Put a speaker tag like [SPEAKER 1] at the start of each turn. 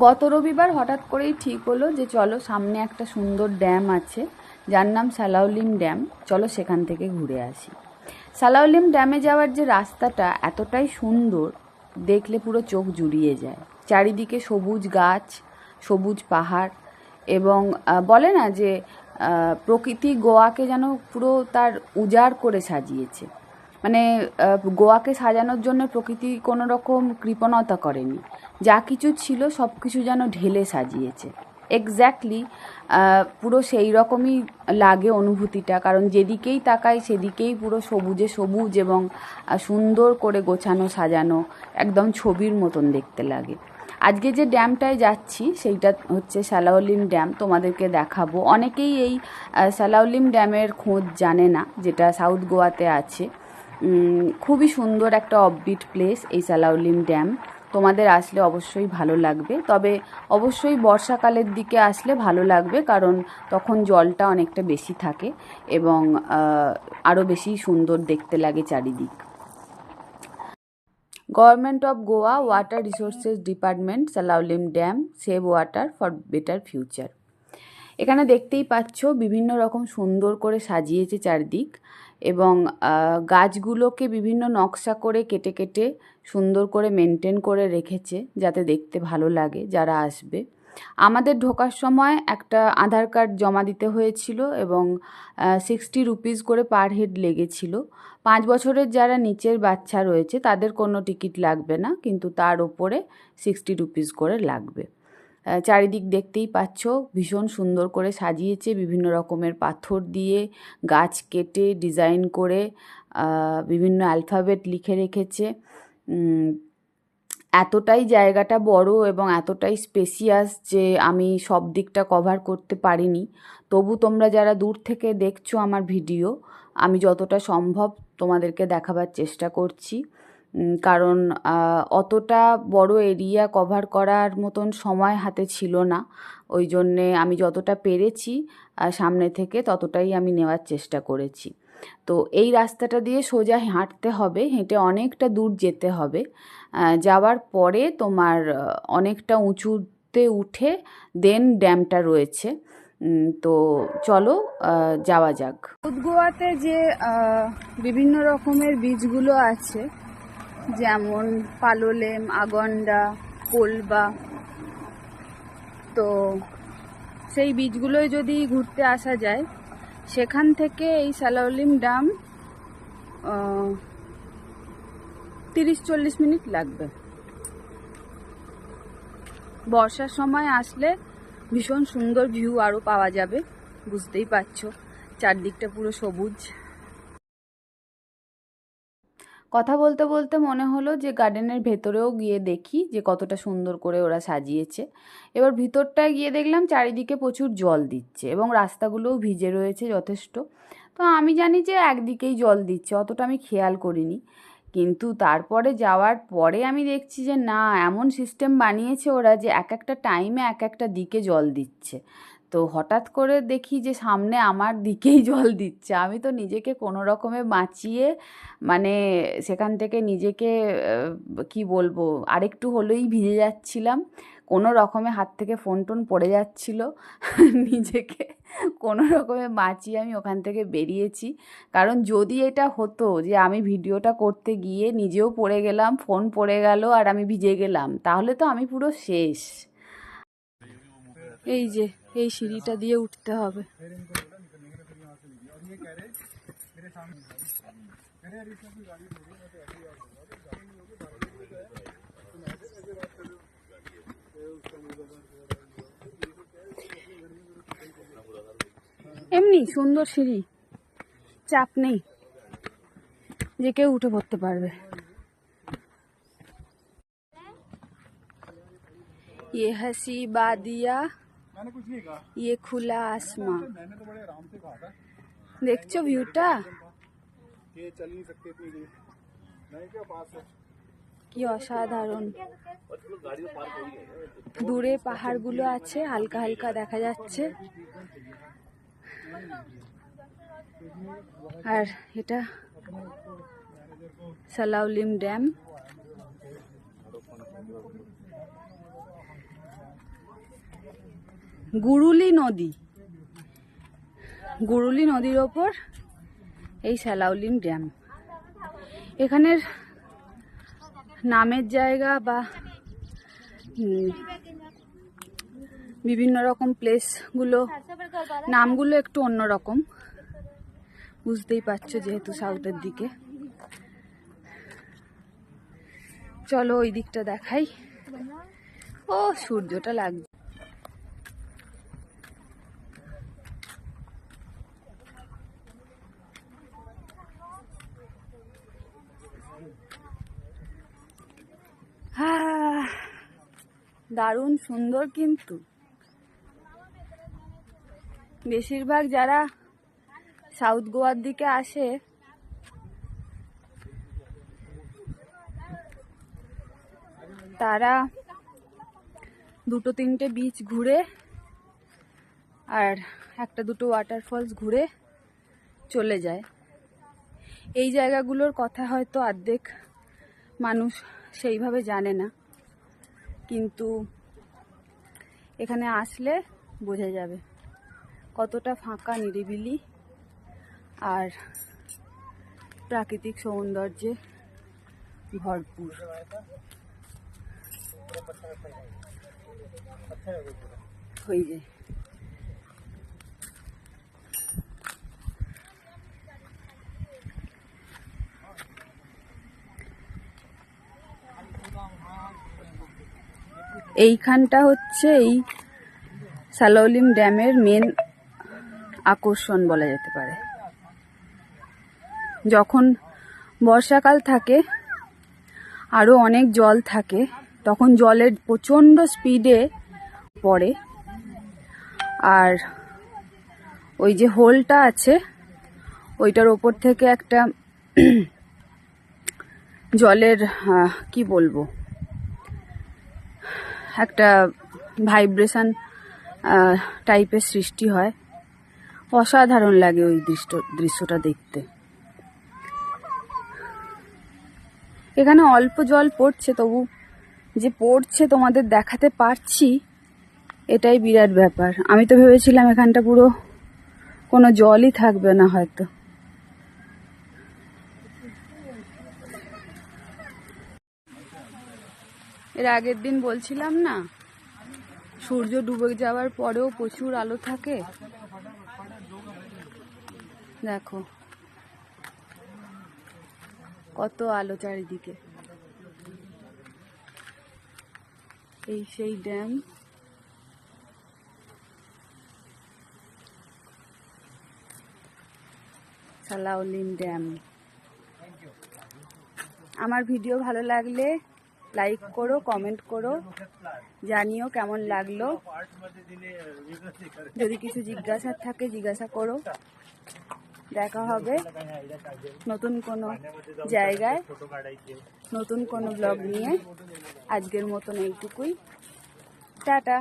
[SPEAKER 1] গত রবিবার হঠাৎ করেই ঠিক হলো যে চলো সামনে একটা সুন্দর ড্যাম আছে যার নাম সালাউলিম ড্যাম, চলো সেখান থেকে ঘুরে আসি। সালাউলিম ড্যামে যাওয়ার যে রাস্তাটা এতটাই সুন্দর, দেখলে পুরো চোখ জুড়িয়ে যায়। চারিদিকে সবুজ গাছ, সবুজ পাহাড়, এবং বলে না যে প্রকৃতি গোয়াকে যেন পুরো তার উজাড় করে সাজিয়েছে। মানে গোয়াকে সাজানোর জন্য প্রকৃতি কোনো রকম কৃপণতা করেনি, যা কিছু ছিল সব কিছু যেন ঢেলে সাজিয়েছে। এক্স্যাক্টলি পুরো সেই রকমই লাগে অনুভূতিটা, কারণ যেদিকেই তাকাই সেদিকেই পুরো সবুজে সবুজ এবং সুন্দর করে গোছানো সাজানো, একদম ছবির মতন দেখতে লাগে। আজকে যে ড্যামটায় যাচ্ছি সেইটা হচ্ছে সালাউলিম ড্যাম, তোমাদেরকে দেখাবো। অনেকেই এই সালাউলিম ড্যামের খোঁজ জানে না, যেটা সাউথ গোয়াতে আছে। খুবই সুন্দর একটা অফবিট প্লেস এই সালাউলিম ড্যাম। তোমাদের আসলে অবশ্যই ভালো লাগবে, তবে অবশ্যই বর্ষাকালের দিকে আসলে ভালো লাগবে, কারণ তখন জলটা অনেকটা বেশি থাকে এবং আরও বেশি সুন্দর দেখতে লাগে চারিদিক। Government of Goa water resources department, Salaulim dam, save water for better future. এখানে দেখতেই পাচ্ছ বিভিন্ন রকম সুন্দর করে সাজিয়েছে চারদিক, এবং গাছগুলোকে বিভিন্ন নকশা করে কেটে কেটে সুন্দর করে মেনটেন করে রেখেছে যাতে দেখতে ভালো লাগে যারা আসবে। আমাদের ঢোকার সময় একটা আধার কার্ড জমা দিতে হয়েছিল এবং 60 রুপিস করে পার হেড লেগেছিল। 5 বছরের যারা নিচের বাচ্চা রয়েছে তাদের কোনো টিকিট লাগবে না, কিন্তু তার ওপরে 60 রুপিস করে লাগবে। চারিদিক দেখতেই পাচ্ছ ভীষণ সুন্দর করে সাজিয়েছে, বিভিন্ন রকমের পাথর দিয়ে গাছ কেটে ডিজাইন করে বিভিন্ন অ্যালফাবেট লিখে রেখেছে। এতটাই জায়গাটা বড় এবং এতটাই স্পেসিয়াস যে আমি সব দিকটা কভার করতে পারিনি। তবু তোমরা যারা দূর থেকে দেখছো আমার ভিডিও, আমি যতটা সম্ভব তোমাদেরকে দেখাবার চেষ্টা করছি, কারণ অতটা বড় এরিয়া কভার করার মতন সময় হাতে ছিল না। ওই জন্যে আমি যতটা পেরেছি সামনে থেকে ততটাই আমি নেওয়ার চেষ্টা করেছি। তো এই রাস্তাটা দিয়ে সোজা হাঁটতে হবে, হেঁটে অনেকটা দূর যেতে হবে। যাওয়ার পরে তোমার অনেকটা উঁচুতে উঠে দেন ড্যামটা রয়েছে। তো চলো যাওয়া যাক। সাউথ গোয়াতে যে বিভিন্ন রকমের বীচগুলো আছে, যেমন পালোলেম, আগন্ডা, কোলবা, তো সেই বীচগুলোয় যদি ঘুরতে আসা যায়, সেখান থেকে এই সালাউলিম ড্যাম 30-40 মিনিট লাগবে। বর্ষার সময় আসলে ভীষণ সুন্দর ভিউ আরও পাওয়া যাবে, বুঝতেই পারছো চারদিকটা পুরো সবুজ। কথা বলতে বলতে মনে হলো যে গার্ডেনের ভেতরেও গিয়ে দেখি যে কতটা সুন্দর করে ওরা সাজিয়েছে। এবার ভিতরটায় গিয়ে দেখলাম চারিদিকে প্রচুর জল দিচ্ছে এবং রাস্তাগুলোও ভিজে রয়েছে যথেষ্ট। তো আমি জানি যে একদিকেই জল দিচ্ছে, অতটা আমি খেয়াল করিনি, কিন্তু তারপরে যাওয়ার পরে আমি দেখছি যে না, এমন সিস্টেম বানিয়েছে ওরা যে এক একটা টাইমে এক একটা দিকে জল দিচ্ছে। তো হঠাৎ করে দেখি যে সামনে আমার দিকেই জল দিচ্ছে। আমি তো নিজেকে কোনো রকমে বাঁচিয়ে মানে সেখান থেকে নিজেকে কি বলবো, আরেকটু হলেই ভিজে যাচ্ছিলাম। কোনো রকমে হাত থেকে ফোন টোন পড়ে যাচ্ছিল। নিজেকে কোনো রকমে বাঁচিয়ে আমি ওখান থেকে বেরিয়েছি, কারণ যদি এটা হতো যে আমি ভিডিওটা করতে গিয়ে নিজেও পড়ে গেলাম, ফোন পড়ে গেল আর আমি ভিজে গেলাম, তাহলে তো আমি পুরো শেষ। এই যে এই সিঁড়িটা দিয়ে উঠতে হবে। এমনি সুন্দর সিঁড়ি, চাপ নেই, যে কেউ উঠে পড়তে পারবে। ये हसी बादिया, ये खुला आसमां, দেখছো ভিউটা কি অসাধারণ। দূরে পাহাড়গুলো আছে, হালকা হালকা দেখা যাচ্ছে, আর এটা সালাউলিম ড্যাম। গুরুলি নদী, গুরুলি নদীর ওপর এই স্যালাউলিম ড্যাম। এখানের নামের জায়গা বা বিভিন্ন রকম প্লেসগুলো নামগুলো একটু অন্যরকম, বুঝতেই পারছো যেহেতু সাউথের দিকে। চলো ওই দিকটা দেখাই। ও সূর্যটা লাগছে। দারুণ সুন্দর, কিন্তু বেশিরভাগ যারা সাউথ গোয়ার দিকে আসে তারা 2-3টে বিচ ঘুরে আর 1-2 ওয়াটারফলস ঘুরে চলে যায়। এই জায়গাগুলোর কথা হয়তো অর্ধেক মানুষ সেইভাবে জানে না, কিন্তু এখানে আসলে বোঝা যাবে কতটা ফাঁকা, নিরিবিলি আর প্রাকৃতিক সৌন্দর্যে ভরপুর। হয়ে যায় এইখানটা হচ্ছে এই স্যালাউলিম ড্যামের মেন আকর্ষণ বলা যেতে পারে। যখন বর্ষাকাল থাকে আরো অনেক জল থাকে, তখন জলের প্রচন্ড স্পিডে পড়ে, আর ওই যে হোলটা আছে ওইটার ওপর থেকে একটা জলের কি বলবো, একটা ভাইব্রেশন টাইপের সৃষ্টি হয়। অসাধারণ লাগে ওই দৃশ্যটা দেখতে। এখানে অল্প জল পড়ছে, তবু যে পড়ছে তোমাদের দেখাতে পারছি এটাই বিরাট ব্যাপার। আমি তো ভেবেছিলাম এখানটা পুরো কোনো জলই থাকবে না হয়তো। এর আগের দিন বলছিলাম না, সূর্য ডুবে যাওয়ার পরেও প্রচুর আলো থাকে। দেখো কত আলো চারিদিকে। এই সেই ড্যাম, স্যালাউলিম ড্যাম। আমার ভিডিও ভালো লাগলে লাইক করো, কমেন্ট করো, জানিও কেমন লাগলো। যদি কিছু জিজ্ঞাসার থাকে জিজ্ঞাসা করো। দেখা হবে নতুন কোনো জায়গায়, নতুন কোনো ব্লগ নিয়ে। আজকের মতন এইটুকুই, টাটা।